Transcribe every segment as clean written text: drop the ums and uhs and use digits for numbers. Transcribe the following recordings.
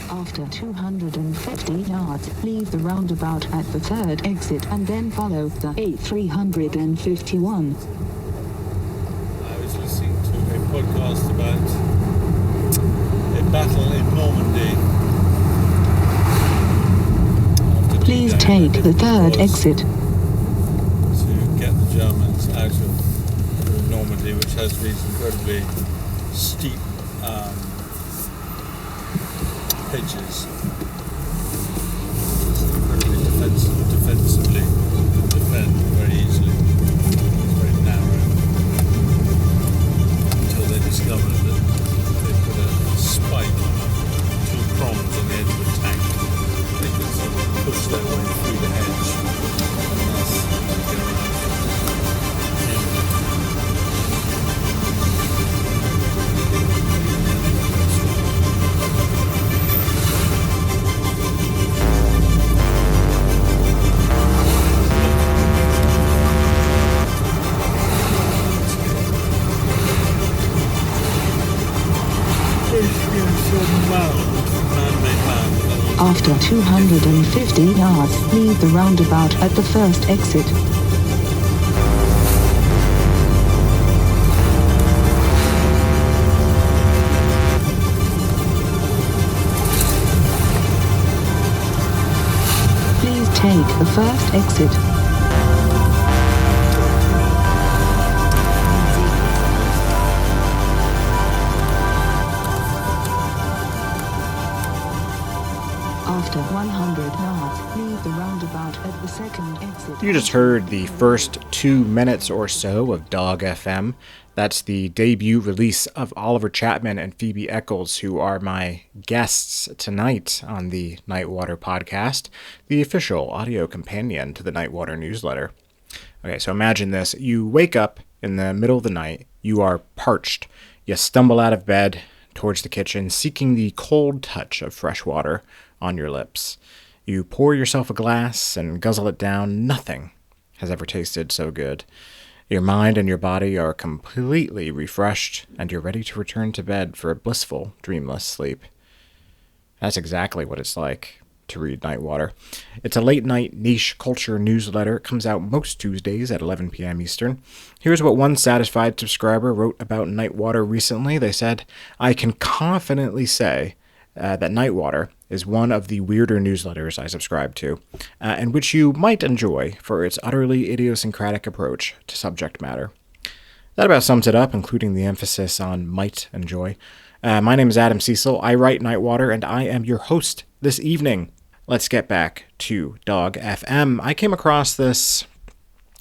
After 250 yards, leave the roundabout at the third exit and then follow the A351. I was listening to a podcast about a battle in Normandy. Please take the third exit. To get the Germans out of Normandy, which has these incredibly steep pitches. Incredibly defensively defend very easily. It's very narrow. Until they discovered that they put a spike on two prongs on the edge of the tank. They could sort of push their way through the hedge and thus get around. After 250 yards, leave the roundabout at the first exit. Please take the first exit. After 100 yards, leave the roundabout at the second exit. You just heard the first 2 minutes or so of Dog FM. That's the debut release of Oliver Chapman and Phoebe Eccles, who are my guests tonight on the Nightwater podcast, the official audio companion to the Nightwater newsletter. Okay, so imagine this. You wake up in the middle of the night. You are parched. You stumble out of bed towards the kitchen, seeking the cold touch of fresh water on your lips. You pour yourself a glass and guzzle it down. Nothing has ever tasted so good. Your mind and your body are completely refreshed, and you're ready to return to bed for a blissful, dreamless sleep. That's exactly what it's like to read Nightwater. It's a late-night niche culture newsletter. It comes out most Tuesdays at 11 p.m. Eastern. Here's what one satisfied subscriber wrote about Nightwater recently. They said, "I can confidently say that Nightwater is one of the weirder newsletters I subscribe to, and which you might enjoy for its utterly idiosyncratic approach to subject matter." That about sums it up, including the emphasis on might enjoy. My name is Adam Cecil. I write Nightwater, and I am your host this evening. Let's get back to Dog FM. I came across this,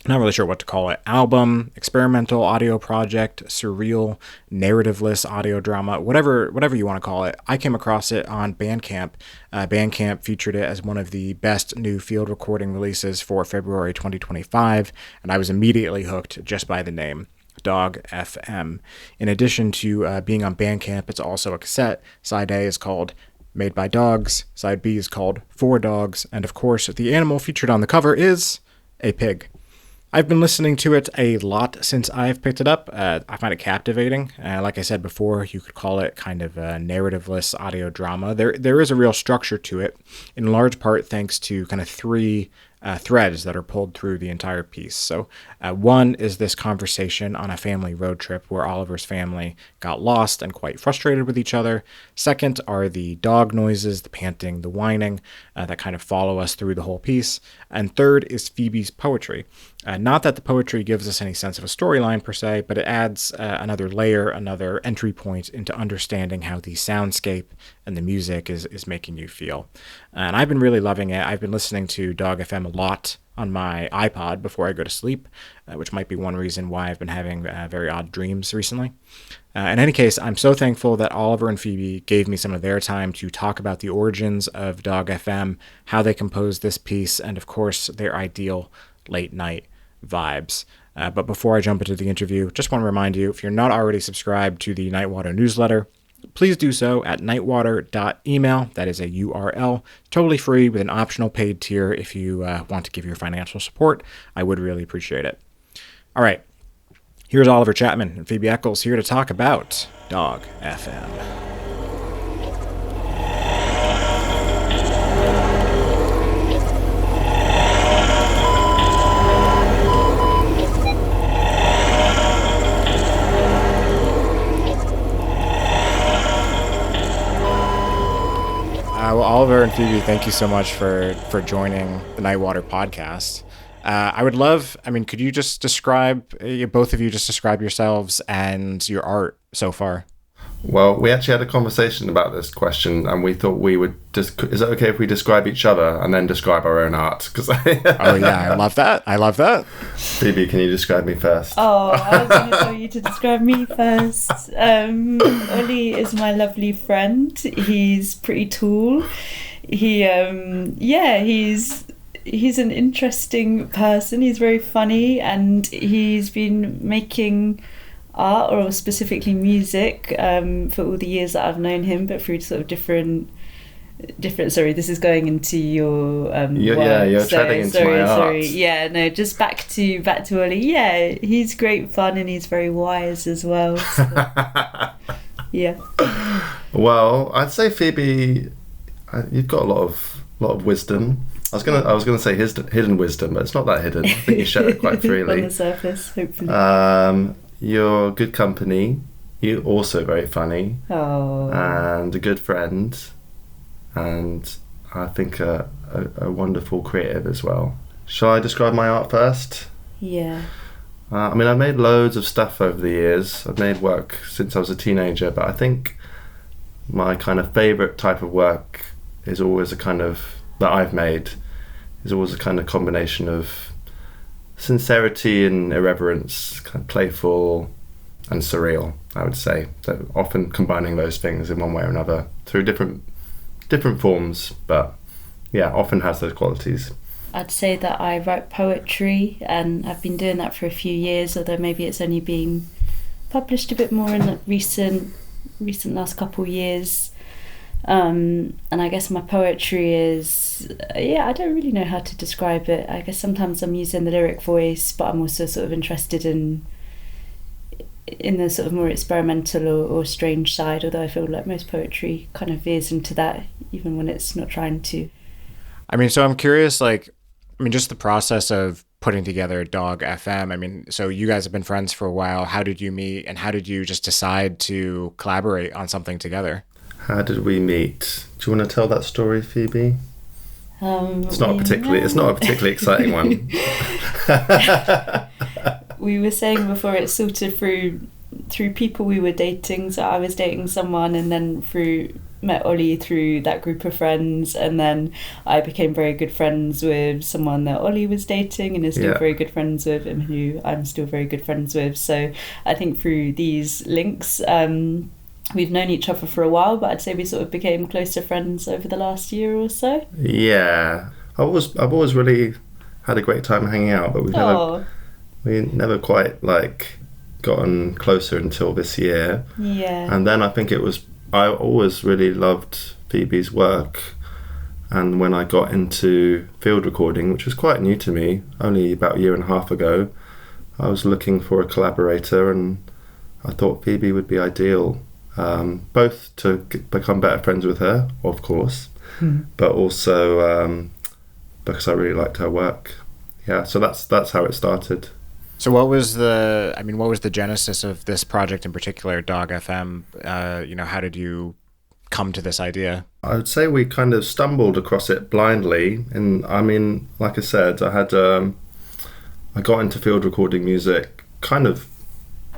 not really sure what to call it, album, experimental audio project, surreal, narratively audio drama, whatever you want to call it. I came across it on Bandcamp. Bandcamp featured it as one of the best new field recording releases for February 2025, and I was immediately hooked just by the name, Dog FM. In addition to being on Bandcamp, it's also a cassette. Side A is called Made by Dogs, Side B is called For Dogs, and of course, the animal featured on the cover is a pig. I've been listening to it a lot since I've picked it up. I find it captivating. Like I said before, you could call it kind of a narratively audio drama. There is a real structure to it, in large part thanks to kind of three threads that are pulled through the entire piece. So one is this conversation on a family road trip where Oliver's family got lost and quite frustrated with each other. Second are the dog noises, the panting, the whining that kind of follow us through the whole piece. And third is Phoebe's poetry. Not that the poetry gives us any sense of a storyline per se, but it adds another layer, another entry point into understanding how the soundscape and the music is making you feel. And I've been really loving it. I've been listening to Dog FM a lot on my iPod before I go to sleep, which might be one reason why I've been having very odd dreams recently. In any case, I'm so thankful that Oliver and Phoebe gave me some of their time to talk about the origins of Dog FM, how they composed this piece, and of course, their ideal late night vibes. But before I jump into the interview, just want to remind you, if you're not already subscribed to the Nightwater newsletter, please do so at nightwater.email. That is a URL, totally free with an optional paid tier if you want to give your financial support. I would really appreciate it. All right, here's Oliver Chapman and Phoebe Eccles here to talk about Dog FM. Oliver and Phoebe, thank you so much for joining the Nightwater podcast. I would love, could you just both of you just describe yourselves and your art so far? Well, we actually had a conversation about this question, and we thought we would is it okay if we describe each other and then describe our own art? Oh yeah, I love that. Phoebe, can you describe me first? Oh, I was going to tell you to describe me first. Ollie is my lovely friend. He's pretty tall. He's an interesting person. He's very funny, and he's been making art, or specifically music, for all the years that I've known him, but through sort of different sorry, this is going into your you're treading into my art. Just back to Ollie. Yeah, he's great fun, and he's very wise as well, so. Yeah. Well, I'd say Phoebe, you've got a lot of wisdom. I was gonna say hidden wisdom, but it's not that hidden. I think you share it quite freely. On the surface, hopefully. You're good company. You're also very funny. Oh. And a good friend. And I think a wonderful creative as well. Shall I describe my art first? Yeah. I've made loads of stuff over the years. I've made work since I was a teenager, but I think my kind of favourite type of work is always that I've made is always a kind of combination of sincerity and irreverence, kind of playful and surreal, I would say. So often combining those things in one way or another through different forms, but yeah, often has those qualities. I'd say that I write poetry, and I've been doing that for a few years, although maybe it's only been published a bit more in the recent last couple years. And I guess my poetry is, I don't really know how to describe it. I guess sometimes I'm using the lyric voice, but I'm also sort of interested in the sort of more experimental or strange side, although I feel like most poetry kind of veers into that, even when it's not trying to. So I'm curious, just the process of putting together Dog FM. So you guys have been friends for a while. How did you meet, and how did you just decide to collaborate on something together? How did we meet? Do you want to tell that story, Phoebe? It's not a particularly exciting one. We were saying before, it's sort of through people we were dating. So I was dating someone, and then met Ollie through that group of friends, and then I became very good friends with someone that Ollie was dating and is still very good friends with, and who I'm still very good friends with. So I think through these links, we've known each other for a while, but I'd say we sort of became closer friends over the last year or so. Yeah, I've always really had a great time hanging out, but we never quite gotten closer until this year. Yeah. And then I think I always really loved Phoebe's work, and when I got into field recording, which was quite new to me, only about a year and a half ago, I was looking for a collaborator, and I thought Phoebe would be ideal. Both to become better friends with her, of course, but also because I really liked her work. Yeah, so that's how it started. So what was the genesis of this project in particular, Dog FM? How did you come to this idea? I would say we kind of stumbled across it blindly, and like I said, I got into field recording music kind of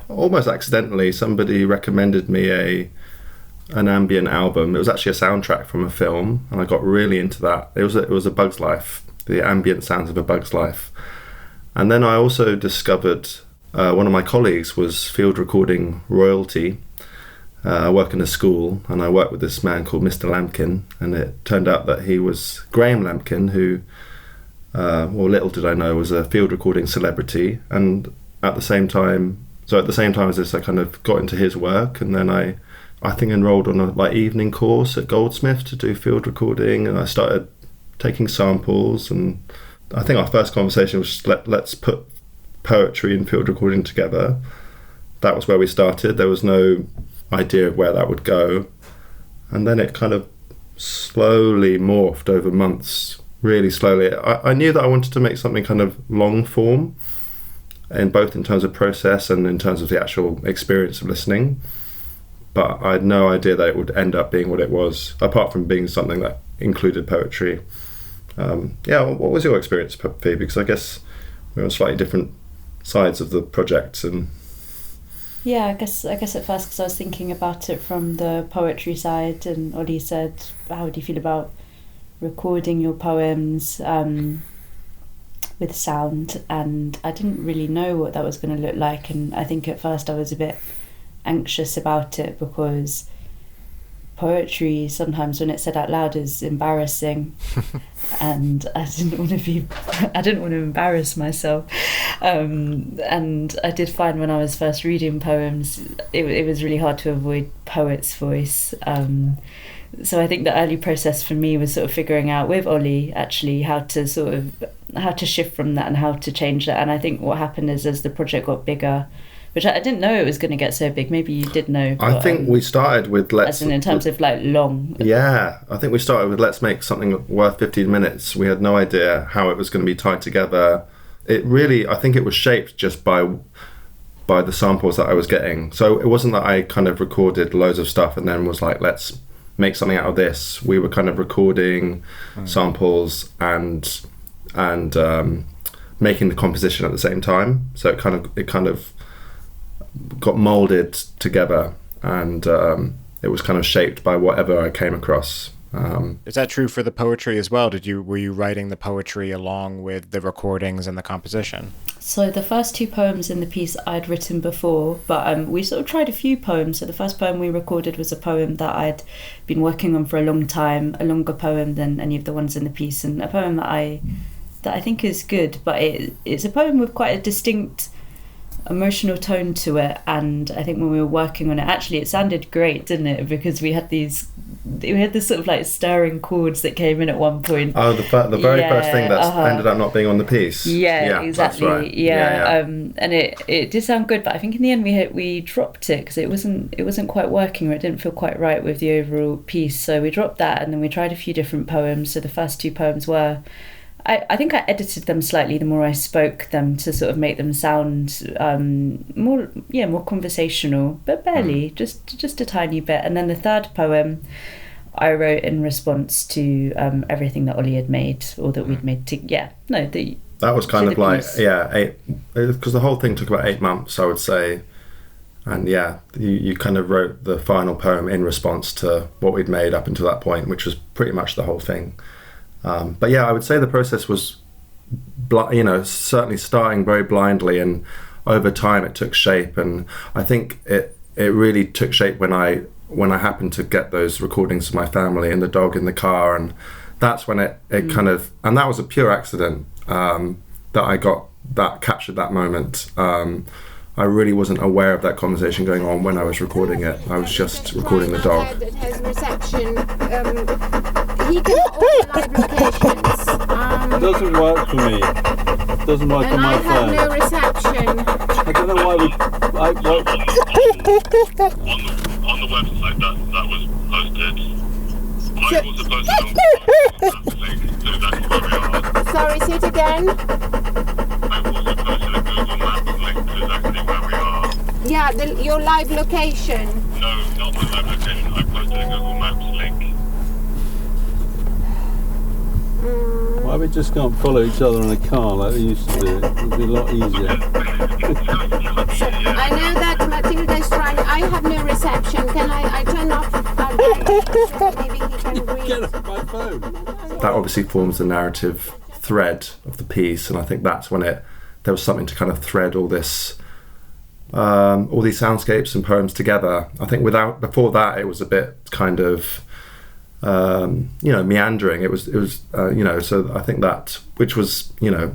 almost accidentally. Somebody recommended me an ambient album. It was actually a soundtrack from a film, and I got really into that. It was a Bug's Life, the ambient sounds of a Bug's Life. And then I also discovered one of my colleagues was field recording royalty. I work in a school, and I worked with this man called Mr. Lampkin, and it turned out that he was Graham Lampkin, who, little did I know, was a field recording celebrity. And at the same time as this, I kind of got into his work, and then I think enrolled on a evening course at Goldsmith to do field recording, and I started taking samples. And I think our first conversation was just let's put poetry and field recording together. That was where we started. There was no idea of where that would go, and then it kind of slowly morphed over months, really slowly. I knew that I wanted to make something kind of long form, in both in terms of process and in terms of the actual experience of listening, but I had no idea that it would end up being what it was, apart from being something that included poetry. What was your experience, Phoebe? Because I guess we're on slightly different sides of the project. And yeah, I guess at first, because I was thinking about it from the poetry side, and Ollie said, how do you feel about recording your poems with sound? And I didn't really know what that was going to look like, and I think at first I was a bit anxious about it, because poetry sometimes when it's said out loud is embarrassing and I didn't want to embarrass myself, and I did find when I was first reading poems it was really hard to avoid poet's voice, so I think the early process for me was sort of figuring out with Ollie actually how to shift from that and how to change that. And I think what happened is, as the project got bigger, which I didn't know it was going to get so big. Maybe you did know. I think we started with in terms of like long. Yeah, I think we started with let's make something worth 15 minutes. We had no idea how it was going to be tied together. It really, I think it was shaped just by the samples that I was getting. So it wasn't that I kind of recorded loads of stuff and then was like, let's make something out of this. We were kind of recording samples and making the composition at the same time. So it kind of got molded together, and it was kind of shaped by whatever I came across. Is that true for the poetry as well? Were you writing the poetry along with the recordings and the composition? So the first 2 poems in the piece I'd written before, but we sort of tried a few poems. So the first poem we recorded was a poem that I'd been working on for a long time, a longer poem than any of the ones in the piece, and a poem that I think is good, but it's a poem with quite a distinct emotional tone to it. And I think when we were working on it, actually it sounded great, didn't it? Because we had this sort of like stirring chords that came in at one point. Oh, the very first thing that ended up not being on the piece. Yeah, exactly. That's right. And it did sound good, but I think in the end we dropped it because it wasn't quite working, or it didn't feel quite right with the overall piece. So we dropped that, and then we tried a few different poems. So the first 2 poems were, I think I edited them slightly the more I spoke them to sort of make them sound more conversational, but barely, just a tiny bit. And then the third poem I wrote in response to everything that Ollie had made, or that we'd made. That was kind of like piece. 8, because the whole thing took about 8 months, I would say. And you kind of wrote the final poem in response to what we'd made up until that point, which was pretty much the whole thing. But I would say the process was, certainly starting very blindly, and over time it took shape. And I think it really took shape when I happened to get those recordings of my family and the dog in the car, and that's when it kind of, and that was a pure accident that I got that captured that moment. I really wasn't aware of that conversation going on when I was recording it. I was just recording the dog. It has reception. He can open live locations. It doesn't work for me. It doesn't work on my phone. And I have no reception. I don't know why on the website that was posted, I was supposed to link to exactly where we are. Sorry, say it again. I also posted a Google Map link to exactly where we are. Yeah, your live location. No, not my live location. I posted a Google Maps link. Why we just can't follow each other in a car like we used to do? It would be a lot easier. I know that Matilda is trying. I have no reception. Can I turn off? Maybe he can read. Get off my phone. That obviously forms the narrative thread of the piece, and I think that's when there was something to kind of thread all this, all these soundscapes and poems together. I think before that, it was a bit kind of meandering. It was so I think that, which was I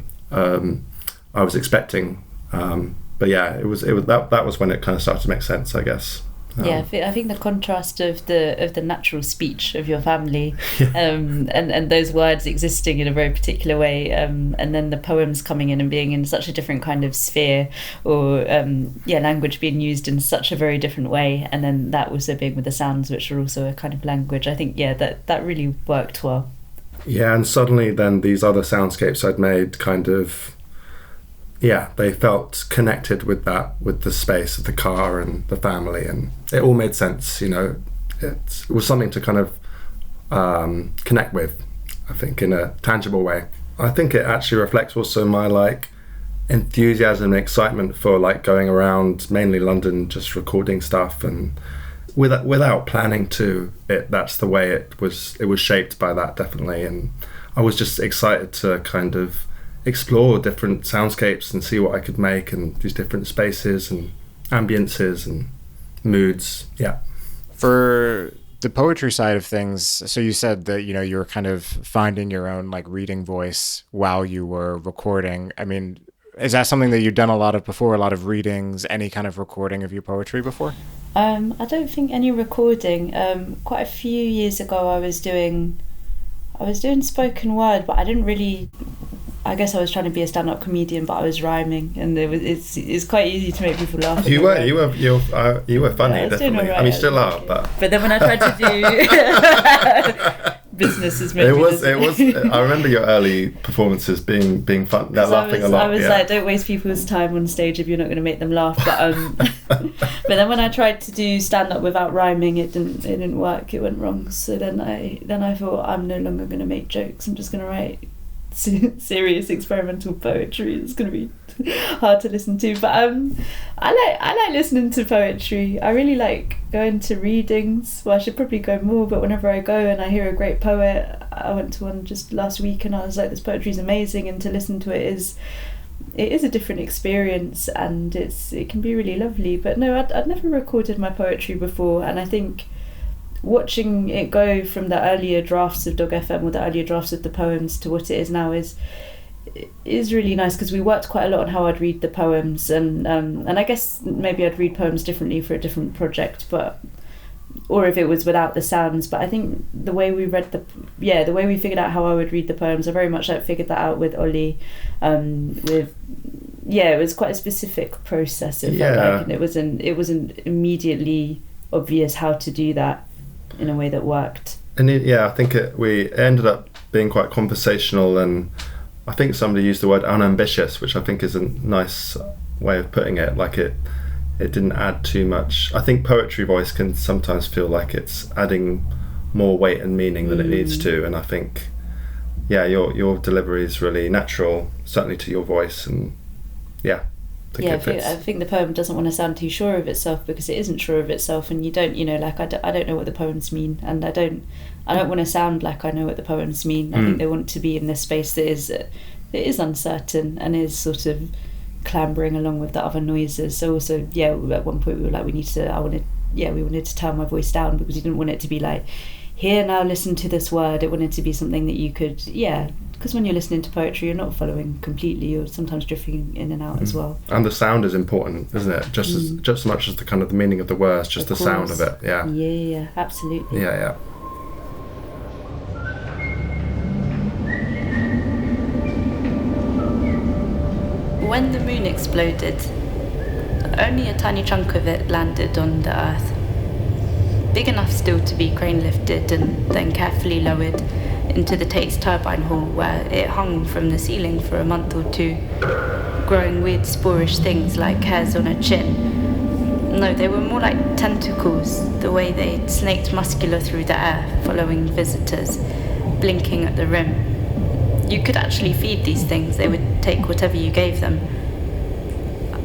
was expecting, but it was that was when it kind of started to make sense, I guess. I think the contrast of the natural speech of your family, and those words existing in a very particular way, and then the poems coming in and being in such a different kind of sphere, or language being used in such a very different way, and then that also being with the sounds, which are also a kind of language. I think that really worked well. Yeah, and suddenly then these other soundscapes I'd made kind of. They felt connected with the space of the car and the family, and it all made sense. It was something to kind of, connect with, I think, in a tangible way. I think it actually reflects also my like enthusiasm and excitement for like going around mainly London, just recording stuff, and without planning to. That's the way it was shaped by that, definitely. And I was just excited to kind of explore different soundscapes and see what I could make, and these different spaces and ambiences and moods. Yeah. For the poetry side of things, so you said that, you know, you were kind of finding your own like reading voice while you were recording. I mean, is that something that you've done a lot of before, a lot of readings, any kind of recording of your poetry before? I don't think any recording. Quite a few years ago I was doing spoken word, but I didn't really, I guess I was trying to be a stand-up comedian, but I was rhyming, and it's quite easy to make people laugh. You were funny, yeah, definitely. Right, I mean, still are, but then when I tried to do business is maybe it was. I remember your early performances being fun. They're laughing a lot. I was like, don't waste people's time on stage if you're not going to make them laugh. But but then when I tried to do stand-up without rhyming, it didn't work. It went wrong. So then I thought, I'm no longer going to make jokes. I'm just going to write serious experimental poetry. It's going to be hard to listen to, but I like listening to poetry. I really like going to readings. Well, I should probably go more, but whenever I go and I hear a great poet, I went to one just last week and I was like, this poetry is amazing, and to listen to it is a different experience, and it can be really lovely. But no, I'd never recorded my poetry before, and I think watching it go from the earlier drafts of Dog FM, or the earlier drafts of the poems, to what it is now is really nice, because we worked quite a lot on how I'd read the poems, and I guess maybe I'd read poems differently for a different project, or if it was without the sounds. But I think the way we figured out how I would read the poems, I very much like figured that out with Ollie. It was quite a specific process. It felt like, and it wasn't immediately obvious how to do that in a way that worked. And I think we ended up being quite conversational, and I think somebody used the word unambitious, which I think is a nice way of putting it. Like it didn't add too much. I think poetry voice can sometimes feel like it's adding more weight and meaning than it needs to, and I think your delivery is really natural, certainly to your voice, and I think the poem doesn't want to sound too sure of itself, because it isn't sure of itself, and you don't, I don't know what the poems mean, and I don't want to sound like I know what the poems mean. I think they want to be in this space that is uncertain and is sort of clambering along with the other noises. So also, at one point we were like, we wanted to turn my voice down, because we didn't want it to be like, here, now listen to this word. It wanted to be something that you could, because when you're listening to poetry, you're not following completely, you're sometimes drifting in and out as well. And the sound is important, isn't it? Just as much as the kind of the meaning of the words, just the sound of it. Yeah, absolutely. Yeah. When the moon exploded, only a tiny chunk of it landed on the earth. Big enough still to be crane lifted and then carefully lowered into the Tate's turbine hall, where it hung from the ceiling for a month or two, growing weird sporish things like hairs on a chin. No, they were more like tentacles, the way they snaked muscular through the air, following visitors, blinking at the rim. You could actually feed these things, they would take whatever you gave them.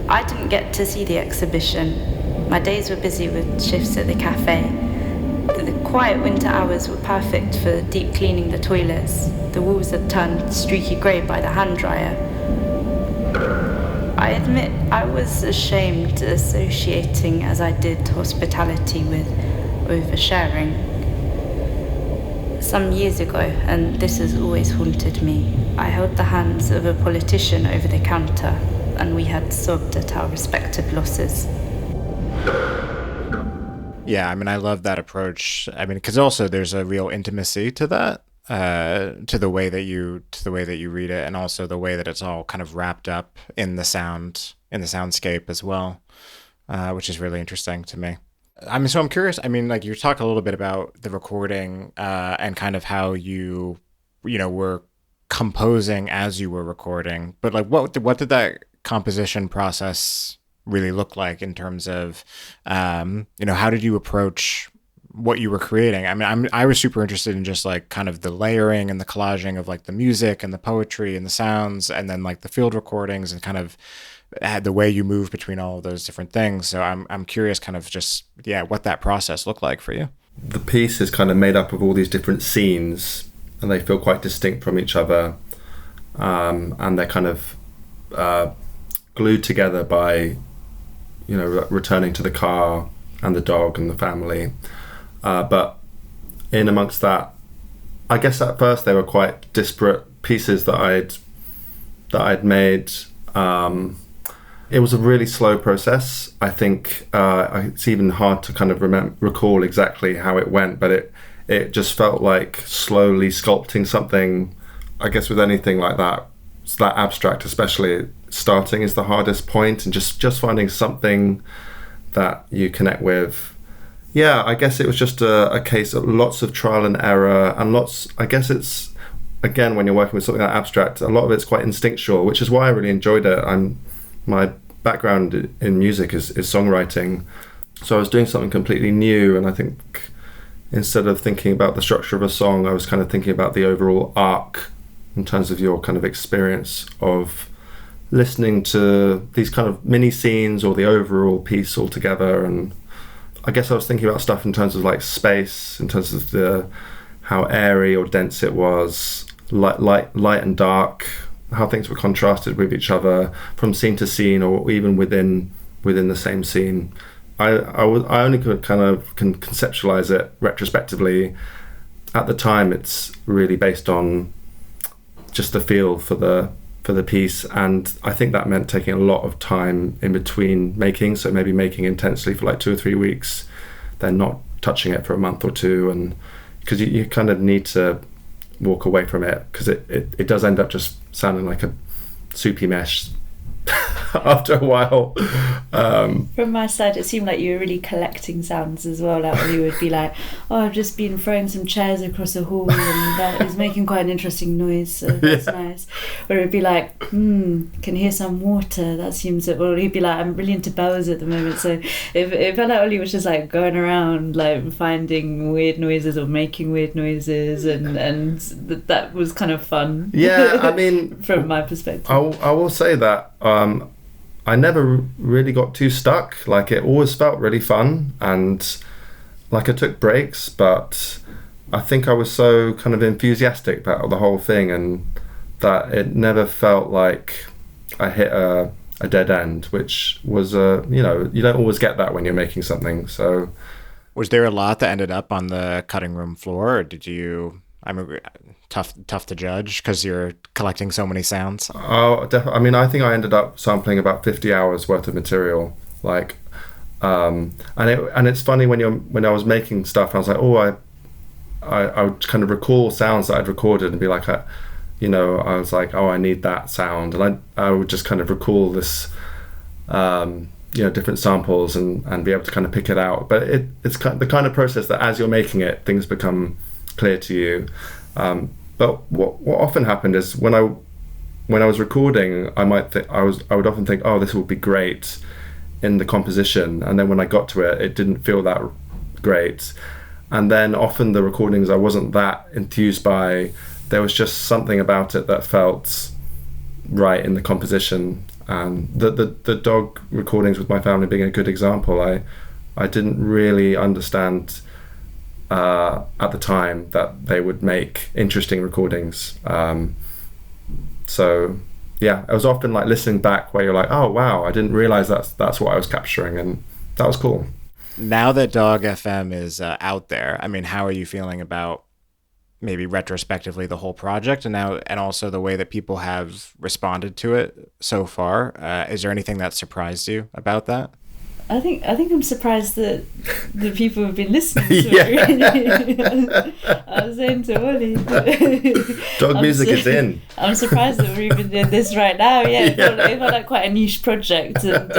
I didn't get to see the exhibition. My days were busy with shifts at the cafe. The quiet winter hours were perfect for deep cleaning the toilets. The walls had turned streaky grey by the hand dryer. I admit I was ashamed associating as I did hospitality with oversharing. Some years ago, and this has always haunted me, I held the hands of a politician over the counter, and we had sobbed at our respective losses. Yeah, I mean, I love that approach. I mean, because also there's a real intimacy to that, to the way that you read it, and also the way that it's all kind of wrapped up in the soundscape as well, which is really interesting to me. I mean, so I'm curious. I mean, like, you talk a little bit about the recording and kind of how you were composing as you were recording, but like, what did that composition process really look like in terms of, how did you approach what you were creating. I mean, I was super interested in just like kind of the layering and the collaging of like the music and the poetry and the sounds, and then like the field recordings and kind of the way you move between all of those different things. So I'm curious kind of just, what that process looked like for you. The piece is kind of made up of all these different scenes, and they feel quite distinct from each other. And they're kind of glued together by, returning to the car and the dog and the family. But in amongst that, I guess at first they were quite disparate pieces that I'd made. It was a really slow process. I think it's even hard to kind of recall exactly how it went, but it just felt like slowly sculpting something. I guess with anything like that, it's that abstract, especially starting is the hardest point, and just finding something that you connect with. Yeah, I guess it was just a case of lots of trial and error, and I guess it's, again, when you're working with something that abstract, a lot of it's quite instinctual, which is why I really enjoyed it. My background in music is songwriting, so I was doing something completely new, and I think instead of thinking about the structure of a song, I was kind of thinking about the overall arc in terms of your kind of experience of listening to these kind of mini scenes or the overall piece altogether. And I guess I was thinking about stuff in terms of like space, in terms of how airy or dense it was, light and dark, how things were contrasted with each other from scene to scene, or even within the same scene. I only could can conceptualize it retrospectively. At the time, it's really based on just the feel for the piece, and I think that meant taking a lot of time in between making. So maybe making intensely for like 2 or 3 weeks, then not touching it for a month or two, and because you kind of need to walk away from it, because it does end up just sounding like a soupy mess after a while. From my side, it seemed like you were really collecting sounds as well. Like you would be like, "Oh, I've just been throwing some chairs across a hall, and that is making quite an interesting noise. So that's nice." Or it'd be like, "Can hear some water. That seems." Or he'd be like, "I'm really into bells at the moment." So it felt like Ollie was just like going around, like finding weird noises or making weird noises, and that was kind of fun. Yeah, I mean, from my perspective, I will say that. I never really got too stuck. Like, it always felt really fun, and like I took breaks, but I think I was so kind of enthusiastic about the whole thing, and that it never felt like I hit a dead end, which was you don't always get that when you're making something. So was there a lot that ended up on the cutting room floor, or did you, tough to judge because you're collecting so many sounds? Oh, definitely. I mean, I think I ended up sampling about 50 hours worth of material. Like, and it's funny when I was making stuff, I was like, I would kind of recall sounds that I'd recorded and be like, I was like, oh, I need that sound, and I would just kind of recall this, different samples and be able to kind of pick it out. But it's the kind of process that as you're making it, things become clear to you. But what often happened is when I was recording, I would often think, oh, this would be great in the composition, and then when I got to it didn't feel that great. And then often the recordings I wasn't that enthused by, there was just something about it that felt right in the composition. And the dog recordings with my family being a good example, I didn't really understand at the time that they would make interesting recordings. So yeah, it was often like listening back where you're like, oh wow, I didn't realize that's what I was capturing, and that was cool. Now that Dog FM is out there, I mean, how are you feeling about maybe retrospectively the whole project, and also the way that people have responded to it so far? Is there anything that surprised you about that? I think I'm surprised that the people have been listening to it. Really. I was saying to Ollie, dog music is in. I'm surprised that we're even doing this right now. Yeah, it felt like quite a niche project, and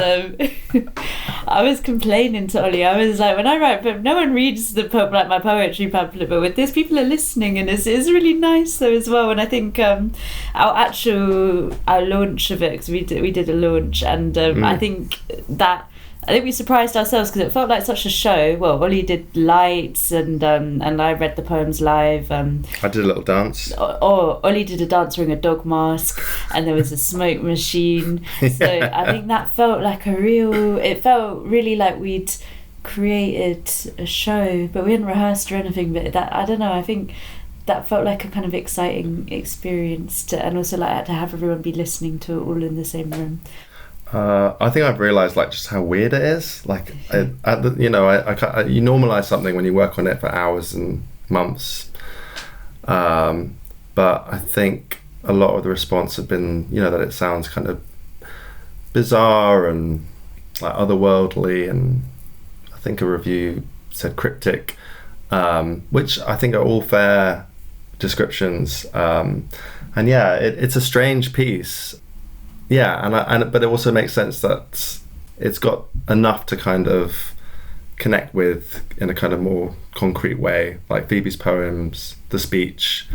I was complaining to Ollie. I was like, when I write, but no one reads my poetry pamphlet, but with this, people are listening, and it's really nice though as well. And I think our launch of it, because we did a launch, and I think that. I think we surprised ourselves because it felt like such a show. Well, Ollie did lights and I read the poems live. I did a little dance. Ollie did a dance wearing a dog mask, and there was a smoke machine. So I think that felt like it felt really like we'd created a show, but we hadn't rehearsed or anything. But that, I don't know, I think that felt like a kind of exciting experience and also like to have everyone be listening to it all in the same room. I think I've realised like just how weird it is. Like, you normalise something when you work on it for hours and months. But I think a lot of the response has been, that it sounds kind of bizarre and like otherworldly, and I think a review said cryptic, which I think are all fair descriptions. And yeah, it's a strange piece. Yeah, but it also makes sense that it's got enough to kind of connect with in a kind of more concrete way, like Phoebe's poems, the speech.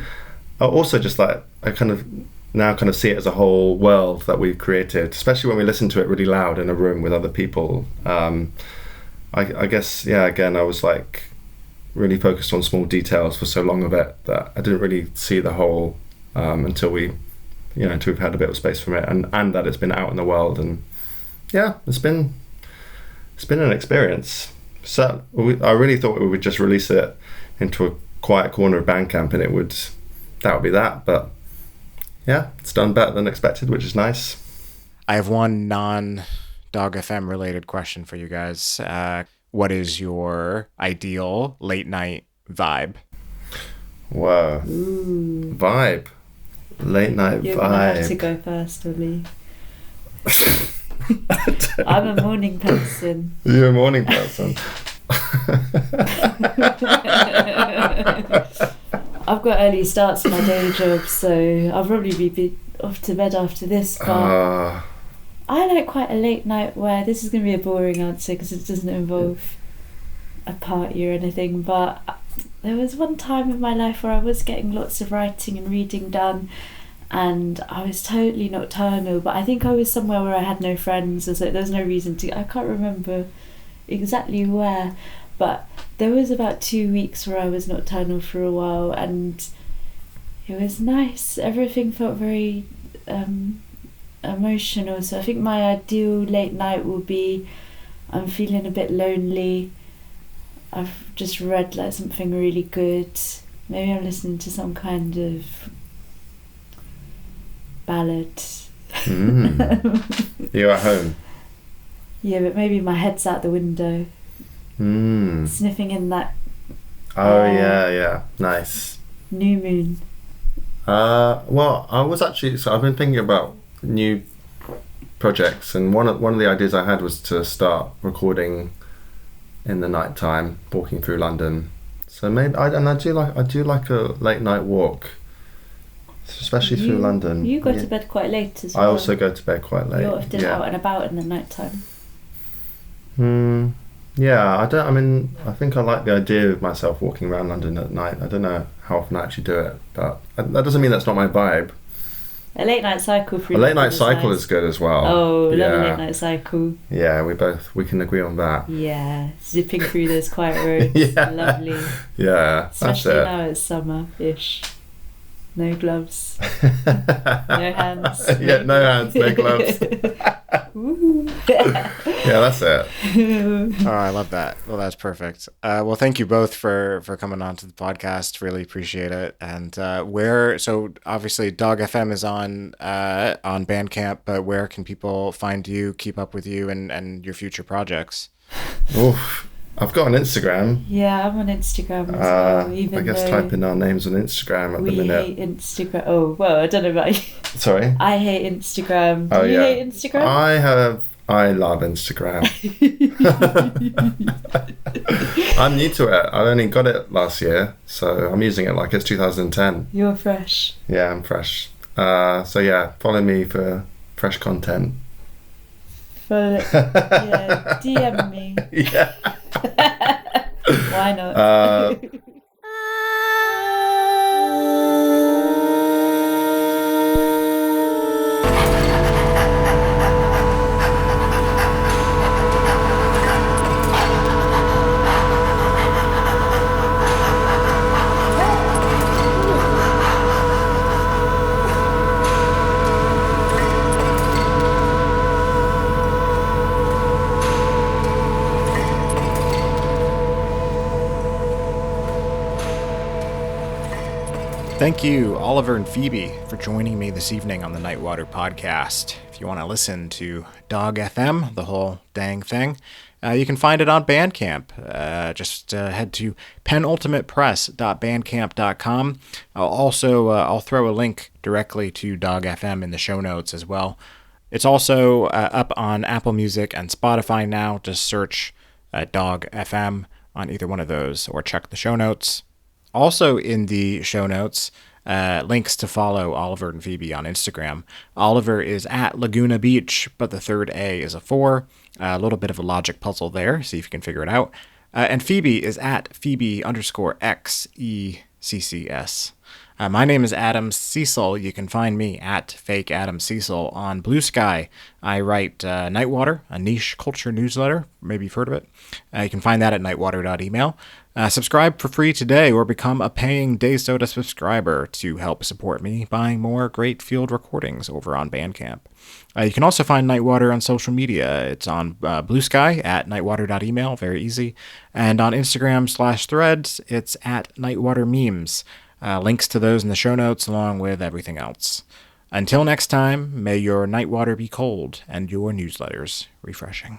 Also just like I kind of now kind of see it as a whole world that we've created, especially when we listen to it really loud in a room with other people. I guess, again, I was like really focused on small details for so long of it that I didn't really see the whole until we've had a bit of space from it and that it's been out in the world. And yeah, it's been an experience. So I really thought we would just release it into a quiet corner of Bandcamp and that would be that. But yeah, it's done better than expected, which is nice. I have one non-Dog FM related question for you guys. What is your ideal late night vibe? Whoa. Ooh. Vibe. Late night You're vibe. gonna have to go first, Ollie. I'm a morning person. You're a morning person. I've got early starts in my day job, so I'll probably be off to bed after this, but I like quite a late night where this is going to be a boring answer because it doesn't involve a party or anything, but there was one time in my life where I was getting lots of writing and reading done and I was totally nocturnal, but I think I was somewhere where I had no friends, so there was no reason to. I can't remember exactly where, but there was about 2 weeks where I was nocturnal for a while and it was nice. Everything felt very emotional, so I think my ideal late night will be I'm feeling a bit lonely, I've just read like something really good, maybe I'm listening to some kind of ballad. You're at home? Yeah, but maybe my head's out the window, sniffing in that yeah, nice new moon. Well, I've been thinking about new projects, and one of the ideas I had was to start recording in the night time, walking through London. So maybe I do like a late night walk, especially through London. You go to bed quite late as well. I also go to bed quite late. You're often out and about in the night time. Yeah, I think I like the idea of myself walking around London at night. I don't know how often I actually do it, but that doesn't mean that's not my vibe. A late night cycle for a late night cycle is good as well. Oh, love a late night cycle. Yeah, we can agree on that. Yeah, zipping through those quiet roads. Yeah. Lovely. Yeah, especially that's it. Now it's summer-ish. No gloves. No hands. Yeah, no hands, no gloves. Yeah, that's it. Oh, I love that. Well, that's perfect. Well, thank you both for coming on to the podcast. Really appreciate it. And so obviously Dog FM is on Bandcamp, but where can people find you, keep up with you, and your future projects? Oof. I've got an Instagram. Yeah, I'm on Instagram as well. I guess type in our names on Instagram at the minute. We hate Instagram. Oh, well, I don't know about you. Sorry? I hate Instagram. Do you hate Instagram? I love Instagram. I'm new to it. I only got it last year, so I'm using it like it's 2010. You're fresh. Yeah, I'm fresh. So yeah, follow me for fresh content. Yeah, DM me. Yeah. Why not? Thank you, Oliver and Phoebe, for joining me this evening on the Nightwater podcast. If you want to listen to Dog FM, the whole dang thing, you can find it on Bandcamp. Just head to penultimatepress.bandcamp.com. I'll throw a link directly to Dog FM in the show notes as well. It's also up on Apple Music and Spotify now. Just search Dog FM on either one of those or check the show notes. Also in the show notes, links to follow Oliver and Phoebe on Instagram. Oliver is at Laguna Beach, but the third A is a 4. A little bit of a logic puzzle there. See if you can figure it out. And Phoebe is at Phoebe_XECCS. My name is Adam Cecil. You can find me at Fake Adam Cecil on Blue Sky. I write Nightwater, a niche culture newsletter. Maybe you've heard of it. You can find that at nightwater.email. Subscribe for free today or become a paying Day Soda subscriber to help support me buying more great field recordings over on Bandcamp. You can also find Nightwater on social media. It's on Blue Sky at nightwater.email, very easy. And on Instagram/Threads, it's at Nightwater Memes. Links to those in the show notes along with everything else. Until next time, may your Nightwater be cold and your newsletters refreshing.